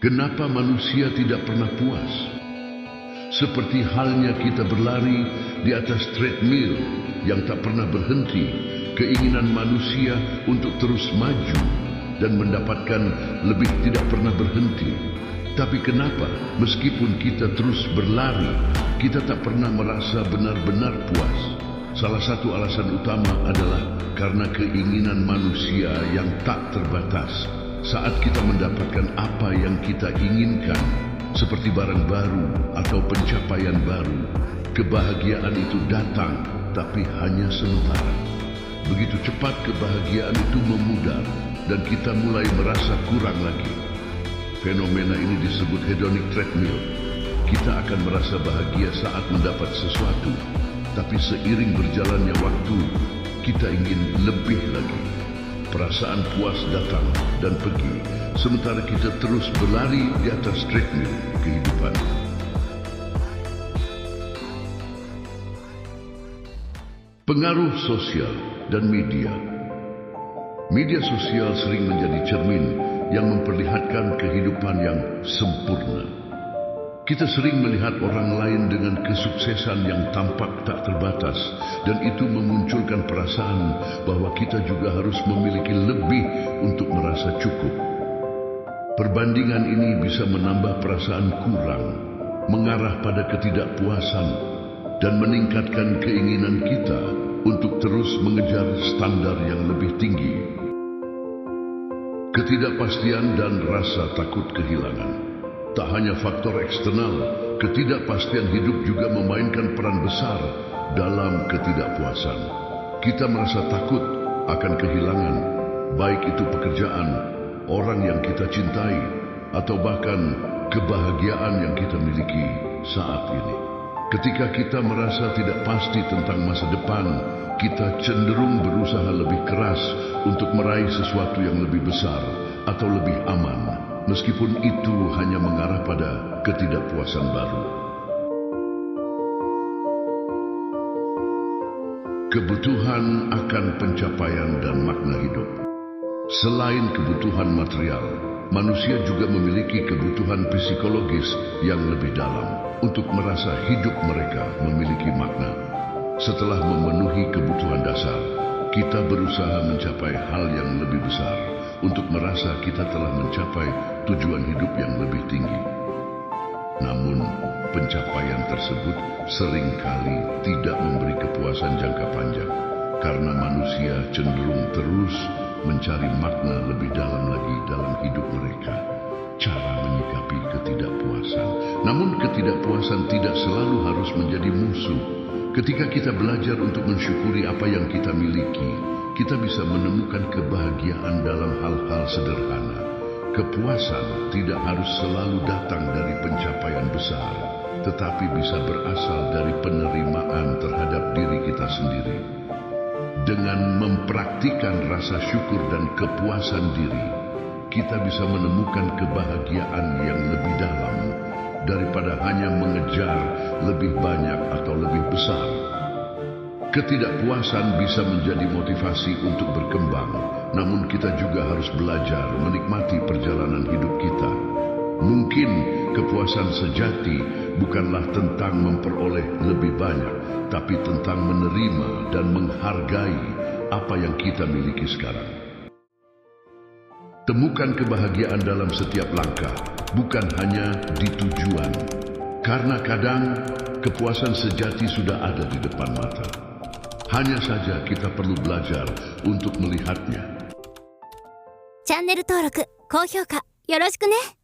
Kenapa manusia tidak pernah puas? Seperti halnya kita berlari di atas treadmill yang tak pernah berhenti, keinginan manusia untuk terus maju dan mendapatkan lebih tidak pernah berhenti. Tapi kenapa meskipun kita terus berlari, kita tak pernah merasa benar-benar puas? Salah satu alasan utama adalah karena keinginan manusia yang tak terbatas. Saat kita mendapatkan apa yang kita inginkan, seperti barang baru atau pencapaian baru, kebahagiaan itu datang, tapi hanya sementara. Begitu cepat kebahagiaan itu memudar dan kita mulai merasa kurang lagi. Fenomena ini disebut hedonic treadmill. Kita akan merasa bahagia saat mendapat sesuatu, tapi seiring berjalannya waktu, kita ingin lebih lagi. Perasaan puas datang dan pergi, sementara kita terus berlari di atas treadmill kehidupan. Pengaruh sosial dan media. Media sosial sering menjadi cermin yang memperlihatkan kehidupan yang sempurna. Kita sering melihat orang lain dengan kesuksesan yang tampak tak terbatas, dan itu memunculkan perasaan bahwa kita juga harus memiliki lebih untuk merasa cukup. Perbandingan ini bisa menambah perasaan kurang, mengarah pada ketidakpuasan, dan meningkatkan keinginan kita untuk terus mengejar standar yang lebih tinggi. Ketidakpastian dan rasa takut kehilangan. Tak hanya faktor eksternal, ketidakpastian hidup juga memainkan peran besar dalam ketidakpuasan. Kita merasa takut akan kehilangan, baik itu pekerjaan, orang yang kita cintai, atau bahkan kebahagiaan yang kita miliki saat ini. Ketika kita merasa tidak pasti tentang masa depan, kita cenderung berusaha lebih keras untuk meraih sesuatu yang lebih besar atau lebih aman, meskipun itu hanya mengarah pada ketidakpuasan baru. Kebutuhan akan pencapaian dan makna hidup. Selain kebutuhan material, manusia juga memiliki kebutuhan psikologis yang lebih dalam untuk merasa hidup mereka memiliki makna. Setelah memenuhi kebutuhan dasar, kita berusaha mencapai hal yang lebih besar untuk merasa kita telah mencapai tujuan hidup yang lebih tinggi. Namun, pencapaian tersebut seringkali tidak memberi kepuasan jangka panjang, karena manusia cenderung terus mencari makna lebih dalam lagi dalam hidup mereka. Cara menyikapi ketidakpuasan. Namun ketidakpuasan tidak selalu harus menjadi musuh. Ketika kita belajar untuk mensyukuri apa yang kita miliki, kita bisa menemukan kebahagiaan dalam hal-hal sederhana. Kepuasan tidak harus selalu datang dari pencapaian besar, tetapi bisa berasal dari penerimaan terhadap diri kita sendiri. Dengan mempraktikkan rasa syukur dan kepuasan diri, kita bisa menemukan kebahagiaan yang lebih dalam daripada hanya mengejar lebih banyak atau lebih besar. Ketidakpuasan bisa menjadi motivasi untuk berkembang, namun kita juga harus belajar menikmati perjalanan hidup kita. Mungkin kepuasan sejati bukanlah tentang memperoleh lebih banyak, tapi tentang menerima dan menghargai apa yang kita miliki sekarang. Temukan kebahagiaan dalam setiap langkah, bukan hanya di tujuan. Karena kadang kepuasan sejati sudah ada di depan mata. Hanya saja kita perlu belajar untuk melihatnya. チャンネル登録、高評価よろしくね。